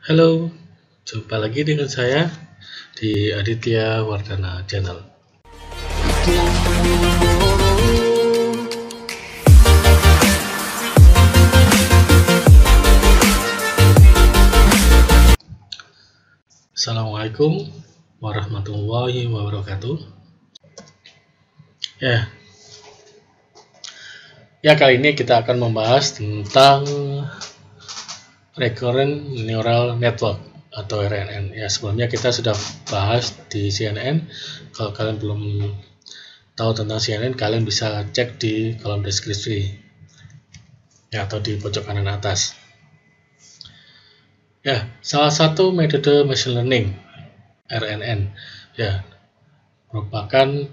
Halo, jumpa lagi dengan saya di Aditya Wardana Channel. Assalamualaikum warahmatullahi wabarakatuh. Kali ini kita akan membahas tentang Recurrent Neural Network atau RNN. Sebelumnya kita sudah bahas di CNN. Kalau kalian belum tahu tentang CNN, kalian bisa cek di kolom deskripsi atau di pojok kanan atas. Salah satu metode machine learning RNN merupakan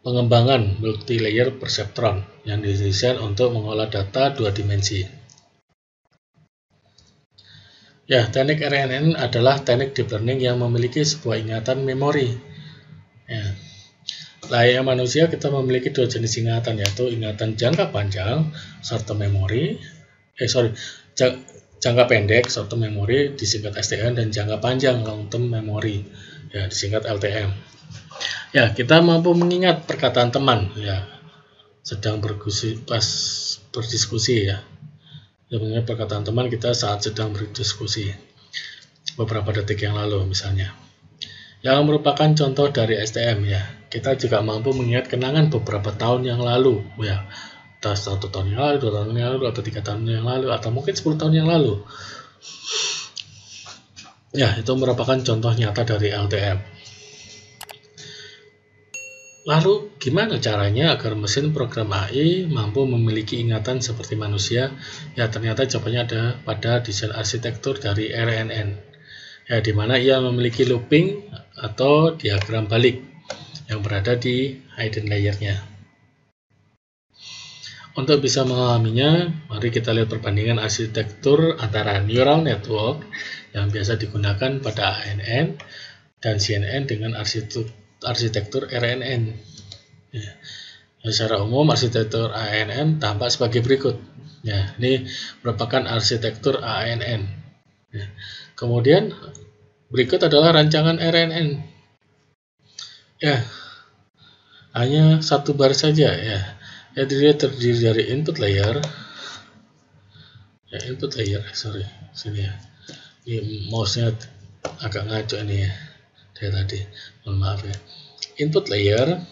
pengembangan multi-layer perceptron yang didesain untuk mengolah data dua dimensi. Teknik RNN adalah teknik deep learning yang memiliki sebuah ingatan memori. Layaknya manusia, kita memiliki dua jenis ingatan, yaitu ingatan jangka panjang short term memory, jangka pendek short term memory disingkat STM, dan jangka panjang long term memory disingkat LTM. Kita mampu mengingat perkataan teman sedang berdiskusi mengingat perkataan teman kita saat sedang berdiskusi beberapa detik yang lalu misalnya, yang merupakan contoh dari STM. Kita juga mampu mengingat kenangan beberapa tahun yang lalu, entah 1 tahun yang lalu, 2 tahun yang lalu, atau 3 tahun yang lalu, atau mungkin 10 tahun yang lalu. Itu merupakan contoh nyata dari LTM. Lalu gimana caranya agar mesin program AI mampu memiliki ingatan seperti manusia? Ternyata jawabannya ada pada desain arsitektur dari RNN, di mana ia memiliki looping atau diagram balik yang berada di hidden layer-nya. Untuk bisa memahaminya, mari kita lihat perbandingan arsitektur antara neural network yang biasa digunakan pada ANN dan CNN dengan arsitektur RNN. Secara umum, arsitektur ANN tampak sebagai berikut. Ini merupakan arsitektur ANN. Kemudian berikut adalah rancangan RNN. Hanya satu baris saja. Dia terdiri dari input layer. Sini Ini mouse-nya agak ngaco ini dari tadi. Mohon maaf Input layer,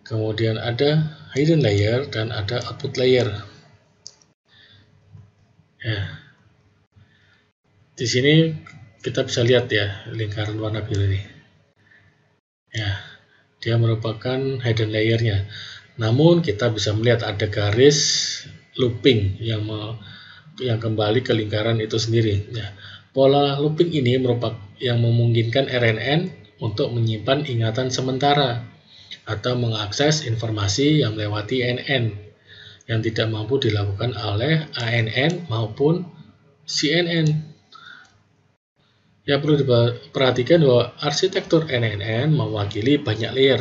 kemudian ada hidden layer dan ada output layer. Di sini kita bisa lihat lingkaran warna biru ini. Dia merupakan hidden layer-nya. Namun kita bisa melihat ada garis looping yang kembali ke lingkaran itu sendiri. Pola looping ini merupakan yang memungkinkan RNN untuk menyimpan ingatan sementara atau mengakses informasi yang melewati NN yang tidak mampu dilakukan oleh ANN maupun CNN. Perlu diperhatikan bahwa arsitektur NNN mewakili banyak layer.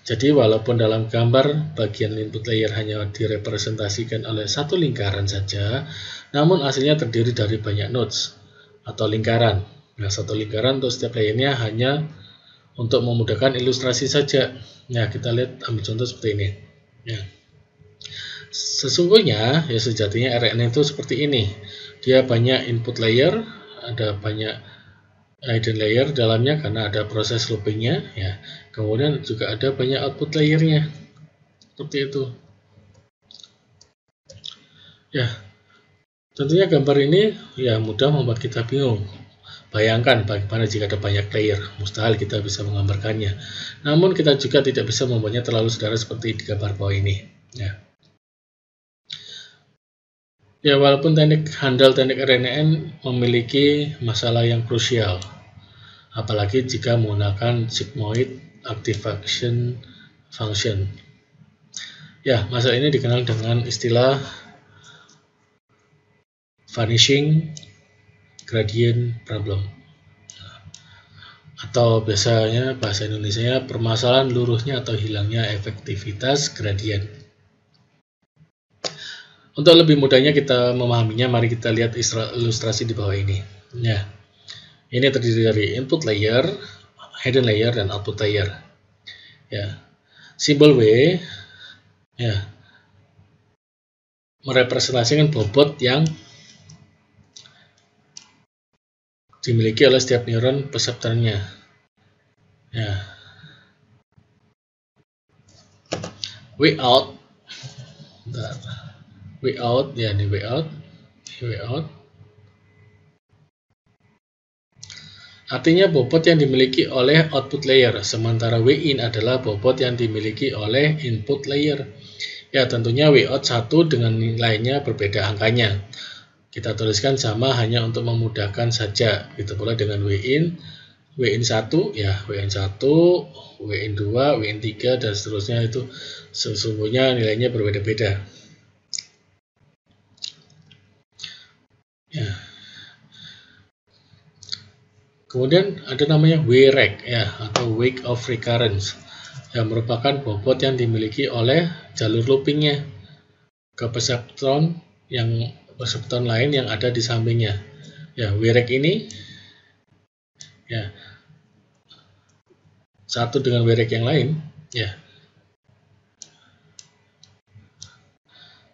Jadi walaupun dalam gambar bagian input layer hanya direpresentasikan oleh satu lingkaran saja, namun hasilnya terdiri dari banyak nodes atau lingkaran. Satu lingkaran untuk setiap layernya hanya untuk memudahkan ilustrasi saja. Kita lihat, ambil contoh seperti ini. Sesungguhnya sejatinya RNN itu seperti ini. Dia banyak input layer, ada banyak hidden layer dalamnya karena ada proses loopingnya. Kemudian juga ada banyak output layernya, seperti itu. Tentunya gambar ini mudah membuat kita bingung. Bayangkan bagaimana jika ada banyak layer, mustahil kita bisa menggambarkannya. Namun kita juga tidak bisa membuatnya terlalu sederhana seperti di gambar bawah ini. Walaupun teknik RNN memiliki masalah yang krusial, apalagi jika menggunakan sigmoid activation function. Masalah ini dikenal dengan istilah vanishing gradient problem, atau biasanya bahasa Indonesianya permasalahan luruhnya atau hilangnya efektivitas gradient. Untuk lebih mudahnya kita memahaminya, mari kita lihat ilustrasi di bawah ini. Ya, ini terdiri dari input layer, hidden layer, dan output layer. Ya, simbol W ya merepresentasikan bobot yang dimiliki oleh setiap neuron perseptornya. Ya, W out, ya ini W out. Artinya bobot yang dimiliki oleh output layer, sementara W in adalah bobot yang dimiliki oleh input layer. Ya, tentunya W out 1 dengan nilainya berbeda angkanya. Kita tuliskan sama hanya untuk memudahkan saja. Gitu pula dengan W in 1 ya, W in 1, W in 2, W in 3 dan seterusnya, itu sesungguhnya nilainya berbeda-beda. Ya. Kemudian ada namanya W-rec ya, atau wake of recurrence, yang merupakan bobot yang dimiliki oleh jalur loopingnya ke perseptron lain yang ada di sampingnya. Ya, W-rec ini ya satu dengan W-rec yang lain ya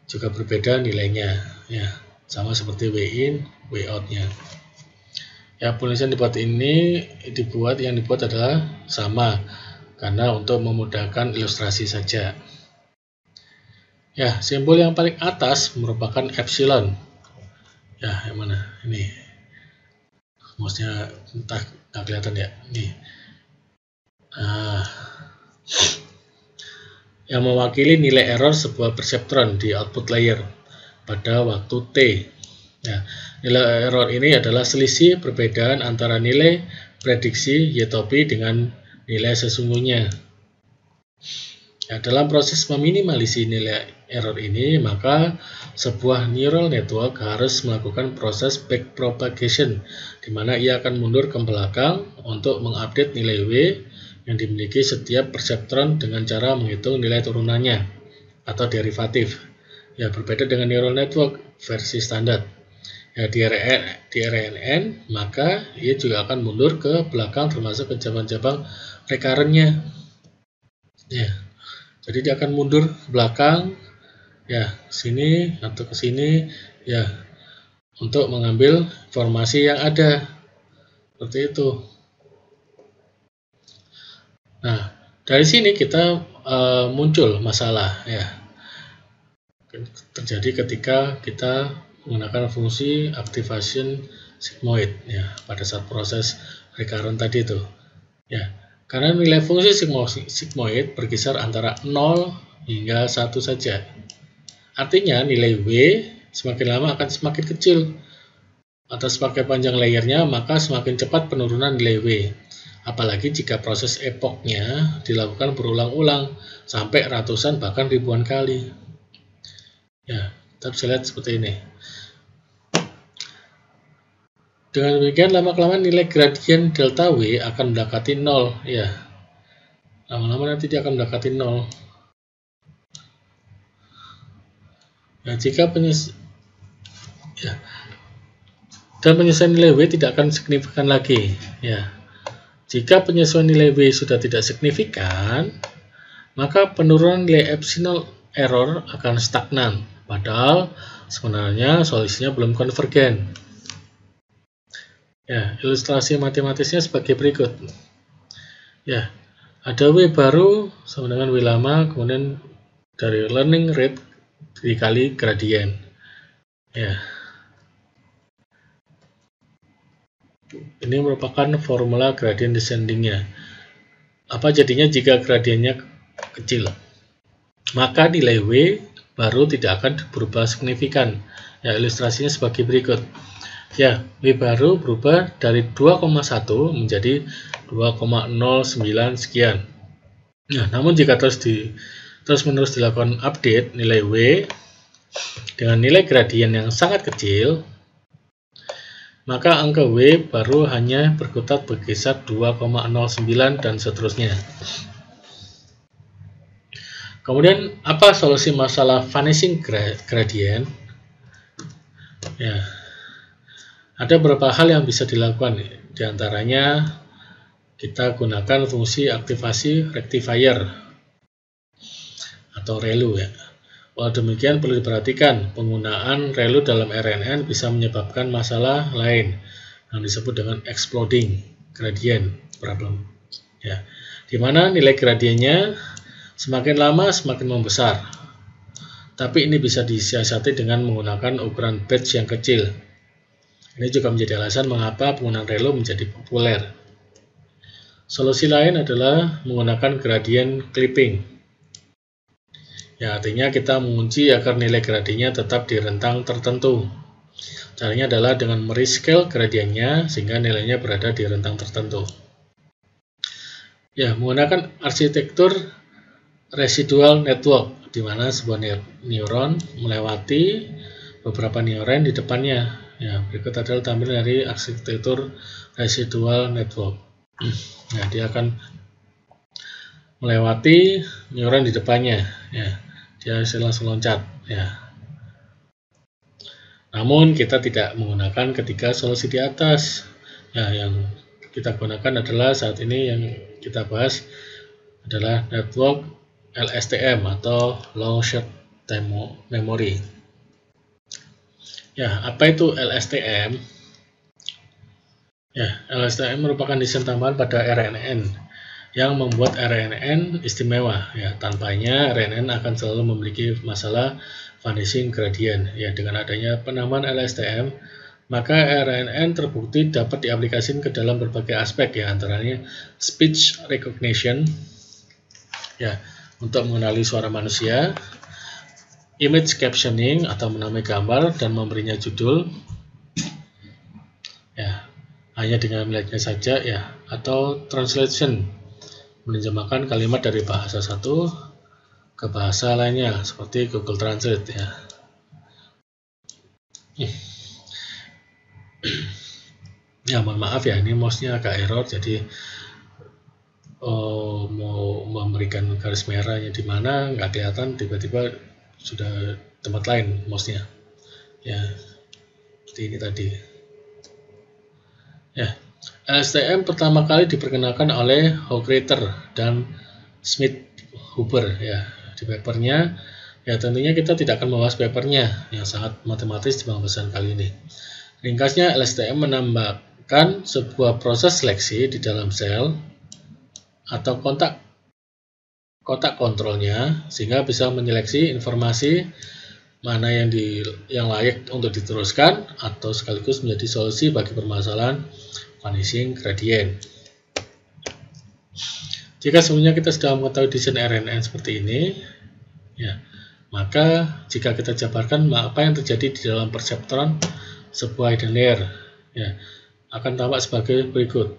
juga berbeda nilainya ya, sama seperti W in, W out-nya. Ya, penulisan yang dibuat adalah sama karena untuk memudahkan ilustrasi saja. Ya, simbol yang paling atas merupakan epsilon. Ya, yang mana? Ini. Mouse-nya entah nggak kelihatan ya. Nih. Yang mewakili nilai error sebuah perseptron di output layer pada waktu T. Ya, nilai error ini adalah selisih perbedaan antara nilai prediksi Y-topi dengan nilai sesungguhnya. Ya, dalam proses meminimalisi nilai error ini, maka sebuah neural network harus melakukan proses backpropagation, di mana ia akan mundur ke belakang untuk mengupdate nilai W yang dimiliki setiap perseptron dengan cara menghitung nilai turunannya atau derivatif. Ya, berbeda dengan neural network versi standar. Ya, di RNN, maka ia juga akan mundur ke belakang termasuk ke cabang-cabang recurrent-nya. Ya. Jadi dia akan mundur ke belakang ya, sini atau ke sini ya, untuk mengambil informasi yang ada. Seperti itu. Nah, dari sini kita muncul masalah ya. Terjadi ketika kita menggunakan fungsi activation sigmoid ya, pada saat proses recurrent tadi itu. Ya, karena nilai fungsi sigmoid berkisar antara 0 hingga 1 saja. Artinya nilai W semakin lama akan semakin kecil. Atau semakin panjang layernya, maka semakin cepat penurunan nilai W. Apalagi jika proses epochnya dilakukan berulang-ulang sampai ratusan bahkan ribuan kali. Ya, kita bisa lihat seperti ini. Dengan demikian, lama-kelamaan nilai gradien delta W akan mendekati 0 ya. Lama-lama nanti dia akan mendekati 0. Nah, jika penyesuaian nilai W tidak akan signifikan lagi ya. Jika penyesuaian nilai W sudah tidak signifikan, maka penurunan nilai epsilon error akan stagnan, padahal sebenarnya solusinya belum konvergen. Ya, ilustrasi matematisnya sebagai berikut. Ya, ada W baru sama dengan W lama, kemudian dari learning rate dikali gradien. Ya. Ini merupakan formula gradient descending-nya. Apa jadinya jika gradiennya kecil? Maka nilai W baru tidak akan berubah signifikan. Ya, ilustrasinya sebagai berikut. Ya, W baru berubah dari 2,1 menjadi 2,09 sekian. Nah, namun jika terus-menerus dilakukan update nilai W dengan nilai gradien yang sangat kecil, maka angka W baru hanya berkutat berkisar 2,09 dan seterusnya. Kemudian apa solusi masalah vanishing gradient? Ya, ada beberapa hal yang bisa dilakukan. Di antaranya kita gunakan fungsi aktivasi rectifier atau ReLU ya. Walau demikian perlu diperhatikan penggunaan ReLU dalam RNN bisa menyebabkan masalah lain yang disebut dengan exploding gradient problem. Ya, di mana nilai gradiennya semakin lama semakin membesar. Tapi ini bisa disiasati dengan menggunakan ukuran batch yang kecil. Ini juga menjadi alasan mengapa penggunaan ReLU menjadi populer. Solusi lain adalah menggunakan gradient clipping. Ya, artinya kita mengunci agar nilai gradiennya tetap di rentang tertentu. Caranya adalah dengan merescale gradiennya sehingga nilainya berada di rentang tertentu. Ya, menggunakan arsitektur residual network, di mana sebuah neuron melewati beberapa neuron di depannya. Ya, berikut adalah tampilan dari arsitektur residual network. Nah, dia akan melewati neuron di depannya. Ya, dia langsung loncat. Ya. Namun kita tidak menggunakan ketiga solusi di atas. Ya, yang kita gunakan adalah saat ini yang kita bahas adalah network LSTM atau Long Short Time Memory. Ya, apa itu LSTM? Ya, LSTM merupakan desain tambahan pada RNN yang membuat RNN istimewa. Ya, tanpanya RNN akan selalu memiliki masalah vanishing gradient. Ya, dengan adanya penamaan LSTM, maka RNN terbukti dapat diaplikasikan ke dalam berbagai aspek, ya, antaranya speech recognition, ya, untuk mengenali suara manusia, image captioning atau menamai gambar dan memberinya judul, ya, hanya dengan melihatnya saja, ya, atau translation, menerjemahkan kalimat dari bahasa satu ke bahasa lainnya seperti Google Translate, ya. Ya, mohon maaf ya, ini mouse-nya agak error, jadi mau memberikan garis merahnya di mana nggak kelihatan, tiba-tiba sudah tempat lain mouse-nya. Ya, seperti ini tadi. Ya, LSTM pertama kali diperkenalkan oleh Hochreiter dan Schmidt-Huber, ya, di papernya. Ya, tentunya kita tidak akan membahas papernya yang sangat matematis di pembahasan kali ini. Ringkasnya, LSTM menambahkan sebuah proses seleksi di dalam sel atau kotak kontrolnya sehingga bisa menyeleksi informasi mana yang layak untuk diteruskan atau sekaligus menjadi solusi bagi permasalahan vanishing gradient. Jika sebelumnya kita sudah mengetahui desain RNN seperti ini, ya, maka jika kita jabarkan apa yang terjadi di dalam perseptron sebuah hidden layer, ya, akan tampak sebagai berikut.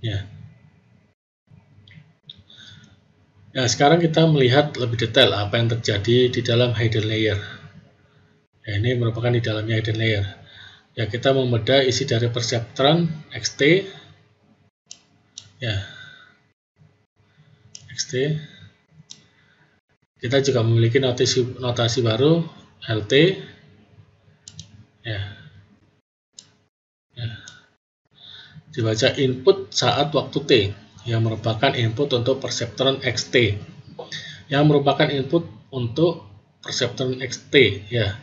Ya. Nah, sekarang kita melihat lebih detail apa yang terjadi di dalam hidden layer. Ya, ini merupakan di dalamnya hidden layer. Ya, kita membedah isi dari perseptron XT. Ya, XT. Kita juga memiliki notasi baru LT. Ya. Ya. Dibaca input saat waktu T, yang merupakan input untuk perseptron XT, yang merupakan input untuk perseptron XT, ya.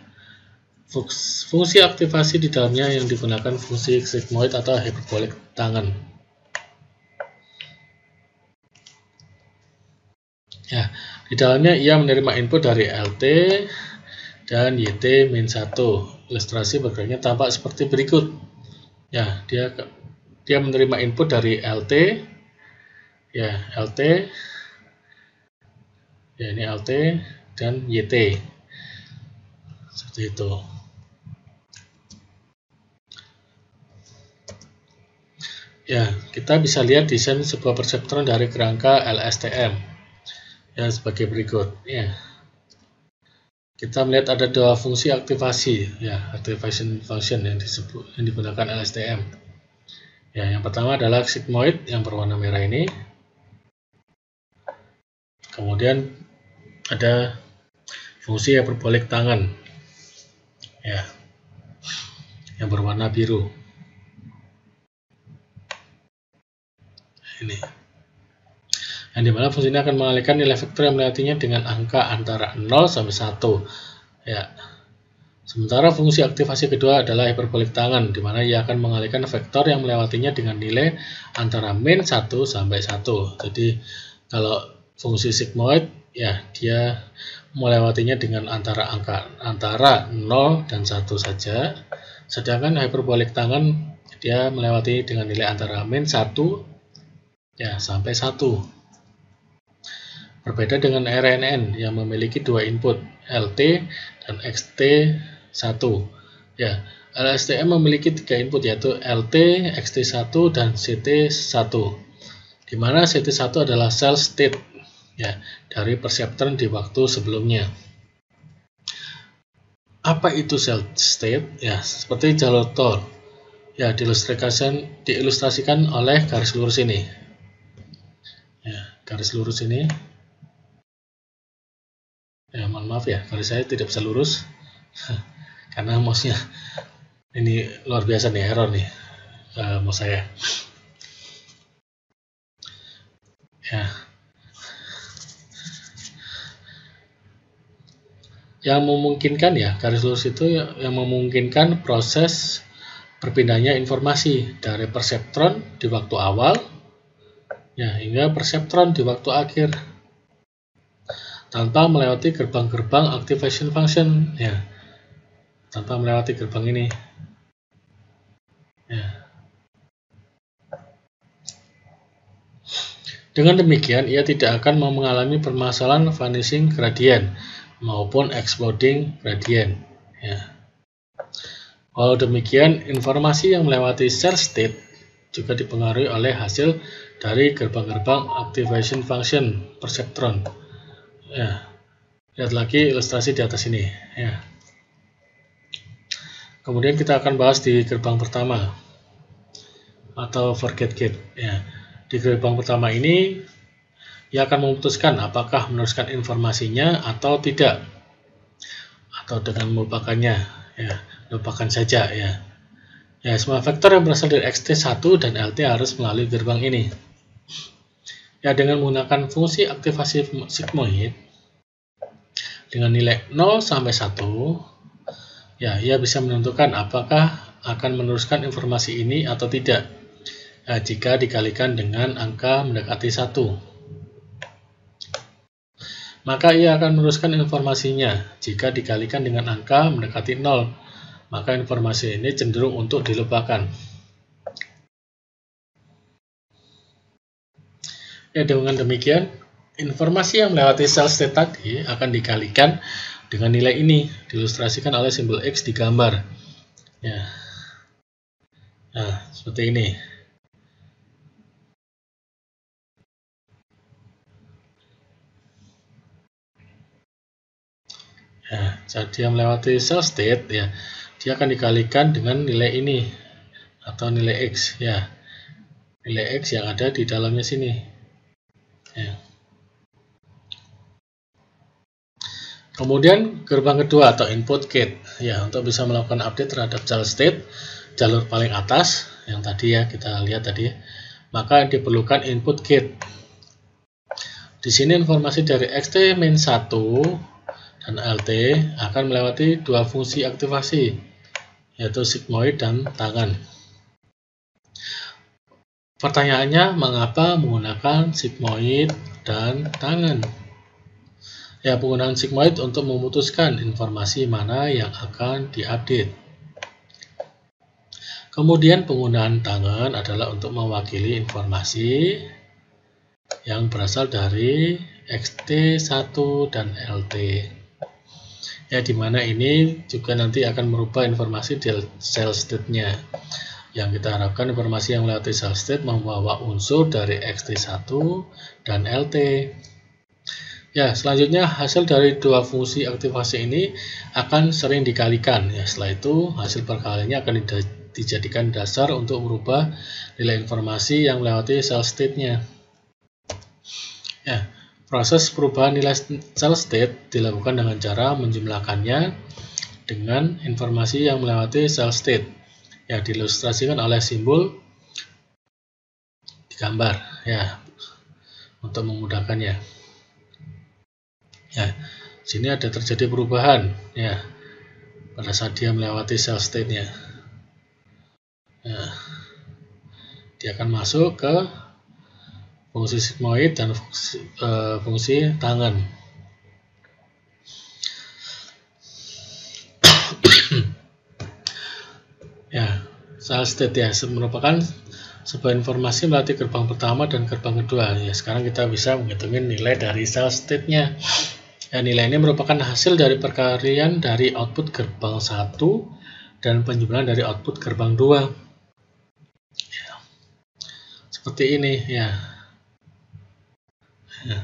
Fungsi aktivasi di dalamnya yang digunakan fungsi sigmoid atau hiperbolik tangen. Ya, di dalamnya ia menerima input dari LT dan YT-1. Ilustrasi bergeraknya tampak seperti berikut. Ya, dia menerima input dari LT, ya, LT, ya, ini LT dan YT, seperti itu. Ya, kita bisa lihat desain sebuah perseptron dari kerangka LSTM, ya, sebagai berikut. Ya, kita melihat ada dua fungsi aktivasi, ya, activation function yang digunakan LSTM. Ya, yang pertama adalah sigmoid yang berwarna merah ini. Kemudian ada fungsi hiperbolik tangan, ya, yang berwarna biru. Ini, yang dimana fungsi ini akan mengalihkan nilai vektor yang melewatinya dengan angka antara 0 sampai 1. Ya. Sementara fungsi aktivasi kedua adalah hiperbolik tangan, di mana ia akan mengalihkan vektor yang melewatinya dengan nilai antara min 1 sampai 1. Jadi kalau fungsi sigmoid, ya dia melewatinya dengan antara 0 dan 1 saja. Sedangkan hiperbolik tangan dia melewati dengan nilai antara min 1 ya sampai 1. Berbeda dengan RNN yang memiliki dua input, LT dan XT1. Ya, LSTM memiliki tiga input, yaitu LT, XT1 dan CT1. Di mana CT1 adalah cell state, ya, dari perseptron di waktu sebelumnya. Apa itu cell state? Ya, seperti jalur tol. Ya, diilustrasikan oleh garis lurus ini. Ya, garis lurus ini. Ya, mohon maaf ya, garis saya tidak bisa lurus karena mouse-nya ini luar biasa nih, error nih mouse saya. Ya. Yang memungkinkan, ya, garis lurus itu yang memungkinkan proses berpindahnya informasi dari perseptron di waktu awal, ya, hingga perseptron di waktu akhir tanpa melewati gerbang-gerbang activation function, ya, tanpa melewati gerbang ini, ya. Dengan demikian, ia tidak akan mengalami permasalahan vanishing gradient maupun exploding gradient, ya. Walau demikian, informasi yang melewati cell state juga dipengaruhi oleh hasil dari gerbang-gerbang activation function perseptron. Ya, lihat lagi ilustrasi di atas ini, ya. Kemudian kita akan bahas di gerbang pertama atau forget gate, ya. Di gerbang pertama ini ia akan memutuskan apakah meneruskan informasinya atau tidak, atau dengan melupakannya, ya, lupakan saja, ya. Ya, semua vektor yang berasal dari XT1 dan LT harus melalui gerbang ini. Ya, dengan menggunakan fungsi aktivasi sigmoid dengan nilai 0 sampai 1, ya, ia bisa menentukan apakah akan meneruskan informasi ini atau tidak, ya, jika dikalikan dengan angka mendekati 1. Maka ia akan meneruskan informasinya jika dikalikan dengan angka mendekati 0. Maka informasi ini cenderung untuk dilupakan. Ya, dengan demikian, informasi yang melewati cell state tadi akan dikalikan dengan nilai ini, diilustrasikan oleh simbol X di gambar. Ya. Nah, seperti ini. Ya, jadi yang melewati cell state, ya, dia akan dikalikan dengan nilai ini atau nilai X, ya. Nilai X yang ada di dalamnya sini. Ya. Kemudian gerbang kedua atau input gate, ya, untuk bisa melakukan update terhadap cell state jalur paling atas yang tadi, ya, kita lihat tadi, maka diperlukan input gate. Di sini informasi dari XT-1 dan LT akan melewati dua fungsi aktivasi, yaitu sigmoid dan tangan. Pertanyaannya, mengapa menggunakan sigmoid dan tangan? Ya, penggunaan sigmoid untuk memutuskan informasi mana yang akan diupdate. Kemudian penggunaan tangan adalah untuk mewakili informasi yang berasal dari XT1 dan LT. Ya, dimana ini juga nanti akan merubah informasi di cell state-nya. Yang kita harapkan informasi yang melewati cell state membawa unsur dari XT1 dan LT. Ya, selanjutnya hasil dari dua fungsi aktivasi ini akan sering dikalikan. Ya, setelah itu hasil perkaliannya akan dijadikan dasar untuk merubah nilai informasi yang melewati cell state-nya. Ya, Proses perubahan nilai cell state dilakukan dengan cara menjumlahkannya dengan informasi yang melewati cell state, yang diilustrasikan oleh simbol di gambar, ya, untuk memudahkannya. Ya, sini ada terjadi perubahan, ya, pada saat dia melewati cell state-nya. Ya, dia akan masuk ke fungsi sigmoid dan fungsi tangan. Ya, cell state ya merupakan sebuah informasi melalui gerbang pertama dan gerbang kedua. Ya, sekarang kita bisa menghitung nilai dari cell state-nya. Ya, nilai ini merupakan hasil dari perkalian dari output gerbang 1 dan penjumlahan dari output gerbang 2. Ya, seperti ini ya. Ya,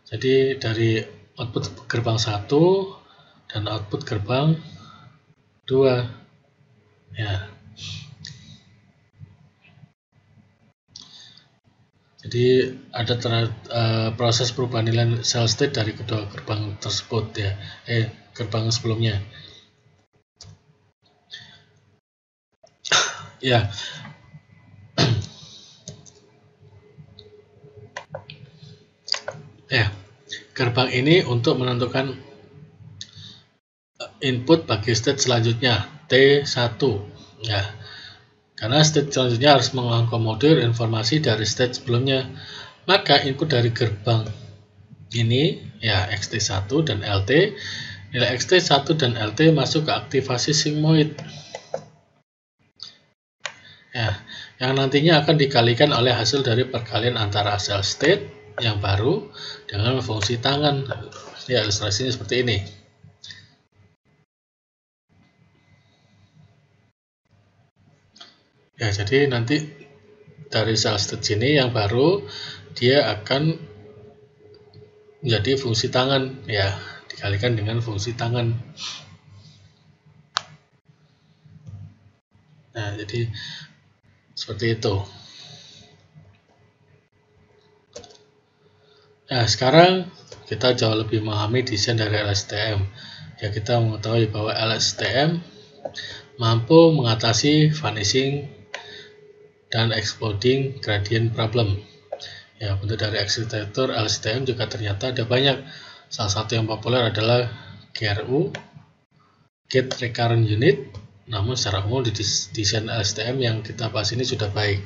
jadi dari output gerbang 1 dan output gerbang 2, ya. Jadi ada proses perubahan nilai cell state dari kedua gerbang tersebut, ya. Gerbang sebelumnya. Ya. Ya, gerbang ini untuk menentukan input bagi state selanjutnya, T1. Ya, karena state selanjutnya harus mengakomodir informasi dari state sebelumnya. Maka input dari gerbang ini, ya, XT1 dan LT, nilai XT1 dan LT masuk ke aktivasi sigmoid. Ya, yang nantinya akan dikalikan oleh hasil dari perkalian antara cell state yang baru dengan fungsi tangan. Ya, ilustrasinya seperti ini. Ya, jadi nanti dari cell state sini yang baru dia akan menjadi fungsi tangan, ya, dikalikan dengan fungsi tangan. Nah, jadi seperti itu. Nah, sekarang kita jauh lebih memahami desain dari LSTM. Ya, kita mengetahui bahwa LSTM mampu mengatasi vanishing dan exploding gradient problem. Ya, bentuk dari arsitektur LSTM juga ternyata ada banyak. Salah satu yang populer adalah GRU, Gate Recurrent Unit. Namun secara umum di desain LSTM yang kita bahas ini sudah baik.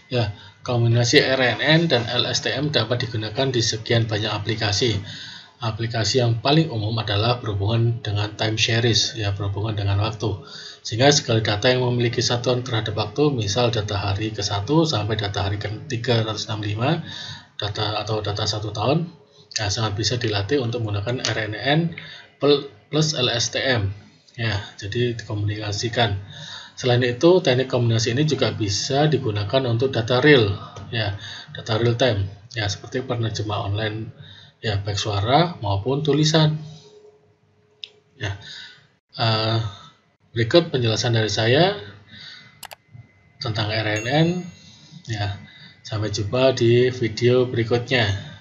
Ya, kombinasi RNN dan LSTM dapat digunakan di sekian banyak aplikasi. Aplikasi yang paling umum adalah berhubungan dengan time series, ya, berhubungan dengan waktu. Sehingga segala data yang memiliki satuan terhadap waktu, misal data hari ke-1 sampai data hari ke-365, data 1 tahun, ya, sangat bisa dilatih untuk menggunakan RNN plus LSTM. Ya, jadi dikomunikasikan. Selain itu, teknik kombinasi ini juga bisa digunakan untuk data real, ya, data real time, ya, seperti penerjemah online, ya, baik suara maupun tulisan. Ya, berikut penjelasan dari saya tentang RNN. Ya, sampai jumpa di video berikutnya.